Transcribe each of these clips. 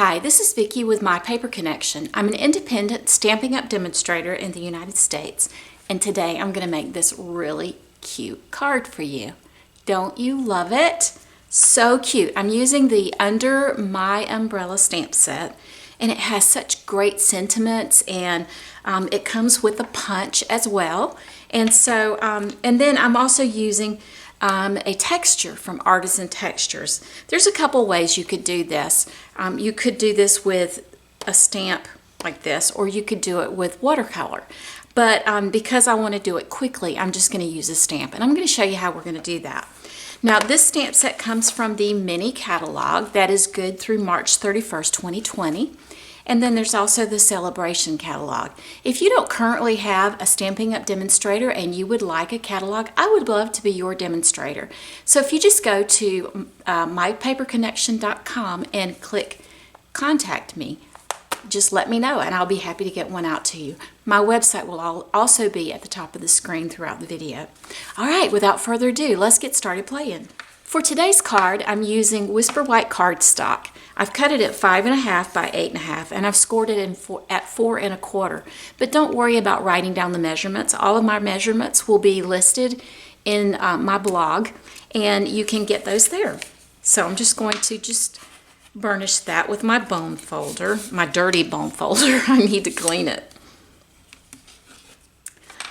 Hi, this is Vicki with My Paper Connection. I'm an independent Stampin' Up! Demonstrator in the United States, and today I'm going to make this really cute card for you. Don't you love it? So cute. I'm using the Under My Umbrella stamp set, and it has such great sentiments, and it comes with a punch as well. And so, and then I'm also using a texture from Artisan Textures. There's a couple ways you could do this. You could do this with a stamp like this, or you could do it with watercolor. But because I want to do it quickly, I'm just going to use a stamp, and I'm going to show you how we're going to do that. Now, this stamp set comes from the mini catalog that is good through March 31st, 2020. And then there's also the celebration catalog. If you don't currently have a Stampin' Up! Demonstrator and you would like a catalog, I would love to be your demonstrator. So if you just go to mypaperconnection.com and click Contact Me, just let me know and I'll be happy to get one out to you. My website will also be at the top of the screen throughout the video. All right, without further ado, let's get started playing. For today's card, I'm using Whisper White cardstock. I've cut it at 5.5 by 8.5, and I've scored it at 4 1/4. But don't worry about writing down the measurements. All of my measurements will be listed in my blog, and you can get those there. So I'm just going to burnish that with my bone folder, my dirty bone folder. I need to clean it.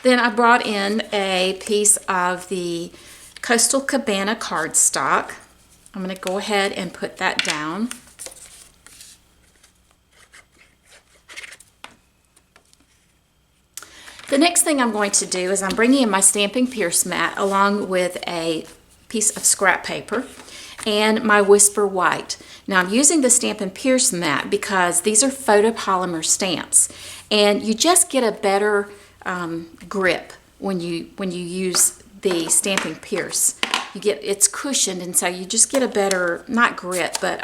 Then I brought in a piece of the Coastal Cabana cardstock. I'm going to go ahead and put that down. The next thing I'm going to do is I'm bringing in my Stampin' Pierce mat along with a piece of scrap paper and my Whisper White. Now I'm using the Stampin' Pierce mat because these are photopolymer stamps, and you just get a better grip when you use the Stampin' Pierce. It's cushioned, and so you just get a better, not grip, but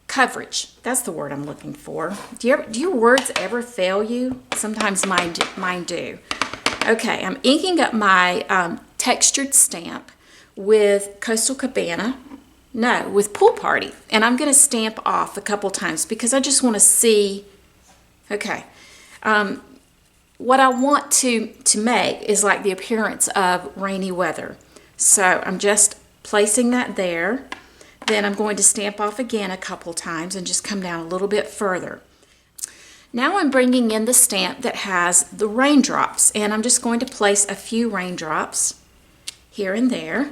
coverage. That's the word I'm looking for. Do your words ever fail you? Sometimes mine do. Okay, I'm inking up my textured stamp with Coastal Cabana. No, with Pool Party. And I'm going to stamp off a couple times because I just want to see. Okay. What I want to make is like the appearance of rainy weather. So I'm just placing that there. Then I'm going to stamp off again a couple times and just come down a little bit further. Now I'm bringing in the stamp that has the raindrops, and I'm just going to place a few raindrops here and there.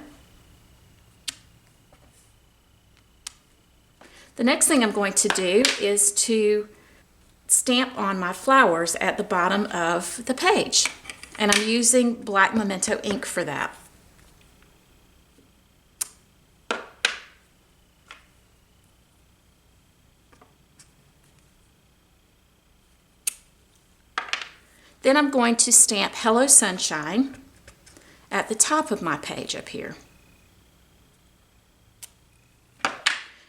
The next thing I'm going to do is to stamp on my flowers at the bottom of the page, and I'm using black Memento ink for that. Then I'm going to stamp Hello Sunshine at the top of my page up here.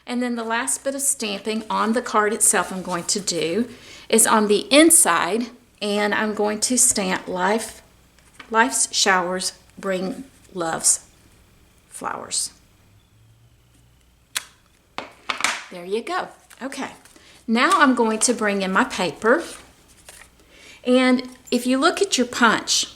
And then the last bit of stamping on the card itself I'm going to do is on the inside, and I'm going to stamp Life's Showers Bring Love's Flowers. There you go. Okay, now I'm going to bring in my paper, and if you look at your punch,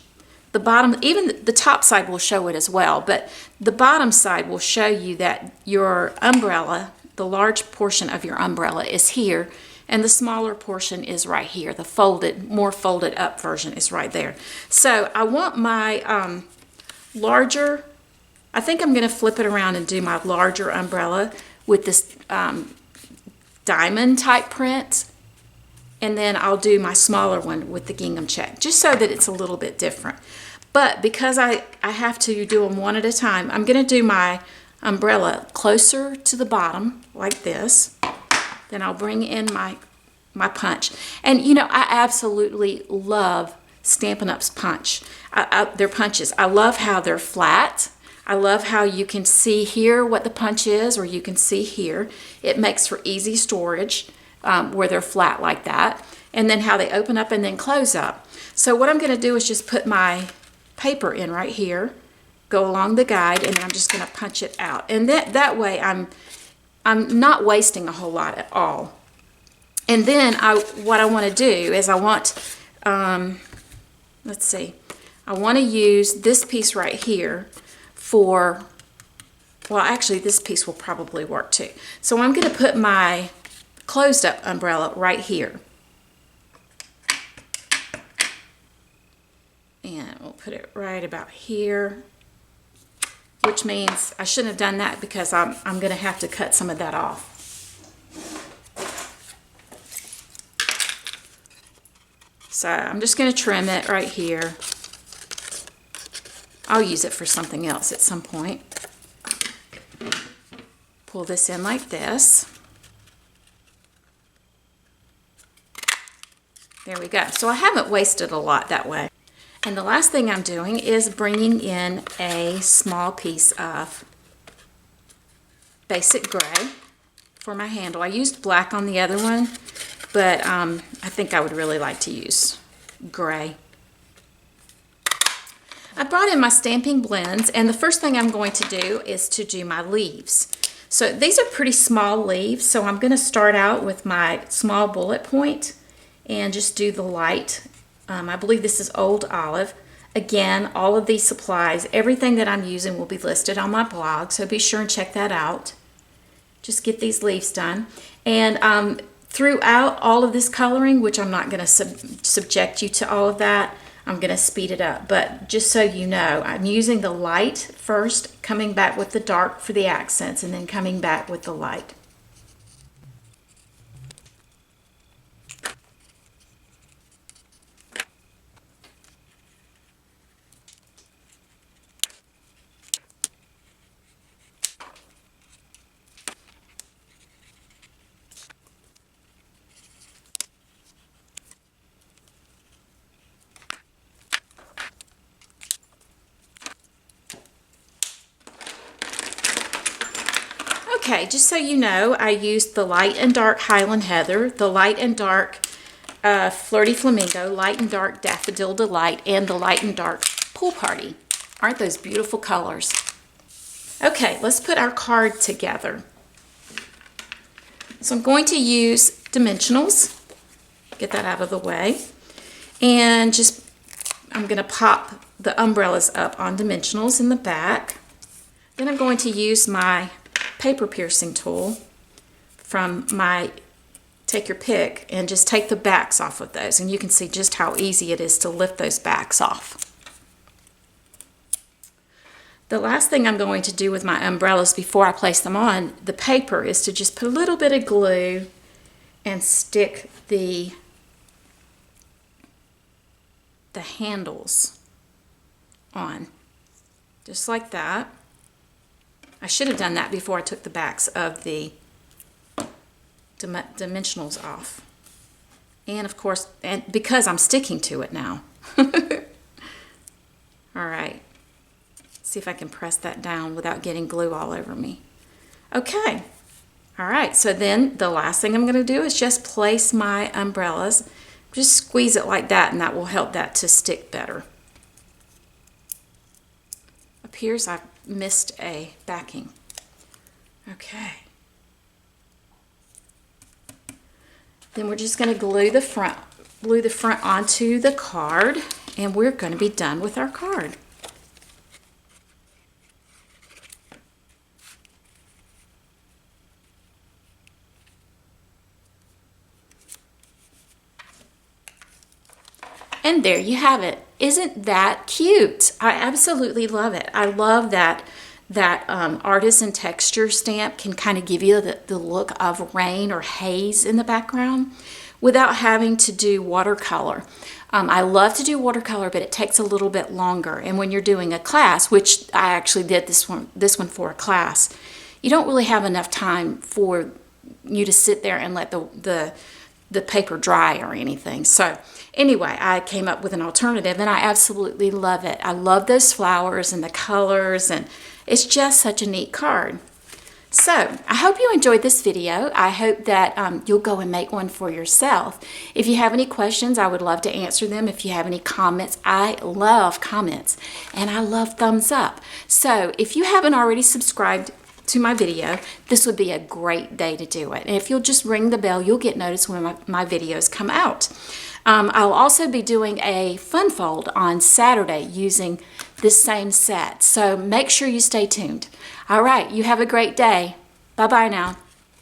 the bottom, even the top side will show it as well, but the bottom side will show you that your umbrella, the large portion of your umbrella is here, and the smaller portion is right here. The more folded up version is right there. So I want my larger, I think I'm going to flip it around and do my larger umbrella with this diamond type print, and then I'll do my smaller one with the gingham check, just so that it's a little bit different. But because I have to do them one at a time, I'm going to do my umbrella closer to the bottom like this. Then I'll bring in my punch. And you know, I absolutely love Stampin' Up's punch. Their punches. I love how they're flat. I love how you can see here what the punch is, or you can see here. It makes for easy storage where they're flat like that. And then how they open up and then close up. So what I'm going to do is just put my paper in right here, go along the guide, and then I'm just going to punch it out. And that way I'm I'm not wasting a whole lot at all. And then what I want to do is I want, let's see, I want to use this piece right here for, well, actually this piece will probably work too. So I'm going to put my closed up umbrella right here. And we'll put it right about here, which means I shouldn't have done that because I'm going to have to cut some of that off. So I'm just going to trim it right here. I'll use it for something else at some point. Pull this in like this. There we go. So I haven't wasted a lot that way. And the last thing I'm doing is bringing in a small piece of basic gray for my handle. I used black on the other one, but I think I would really like to use gray. I brought in my stamping blends, and the first thing I'm going to do is to do my leaves. So these are pretty small leaves, so I'm going to start out with my small bullet point and just do the light. I believe this is Old Olive. Again, all of these supplies, everything that I'm using will be listed on my blog, so be sure and check that out. Just get these leaves done. And throughout all of this coloring, which I'm not going to subject you to all of that, I'm going to speed it up. But just so you know, I'm using the light first, coming back with the dark for the accents, and then coming back with the light. Okay, just so you know, I used the light and dark Highland Heather, the light and dark Flirty Flamingo, light and dark Daffodil Delight, and the light and dark Pool Party. Aren't those beautiful colors? Okay, let's put our card together. So I'm going to use dimensionals, get that out of the way, and just I'm going to pop the umbrellas up on dimensionals in the back. Then I'm going to use my paper piercing tool from my take your pick and just take the backs off of those, and you can see just how easy it is to lift those backs off. The last thing I'm going to do with my umbrellas before I place them on the paper is to just put a little bit of glue and stick the handles on, just like that. I should have done that before I took the backs of the dimensionals off. And of course, and because I'm sticking to it now. All right. See if I can press that down without getting glue all over me. Okay. All right. So then the last thing I'm going to do is just place my umbrellas. Just squeeze it like that, and that will help that to stick better. Appears I've missed a backing. Okay. Then we're just going to glue the front onto the card, and we're going to be done with our card. And there you have it. Isn't that cute? I absolutely love it. I love that Artisan Texture stamp can kind of give you the look of rain or haze in the background without having to do watercolor. I love to do watercolor, but it takes a little bit longer. And when you're doing a class, which I actually did this one for a class, you don't really have enough time for you to sit there and let the paper dry or anything. So anyway, I came up with an alternative, and I absolutely love it. I love those flowers and the colors, and it's just such a neat card. So I hope you enjoyed this video. I hope that you'll go and make one for yourself. If you have any questions, I would love to answer them. If you have any comments, I love comments, and I love thumbs up. So if you haven't already subscribed to my video, this would be a great day to do it. And if you'll just ring the bell, you'll get notice when my videos come out. I'll also be doing a fun fold on Saturday using this same set. So make sure you stay tuned. All right, you have a great day. Bye-bye now.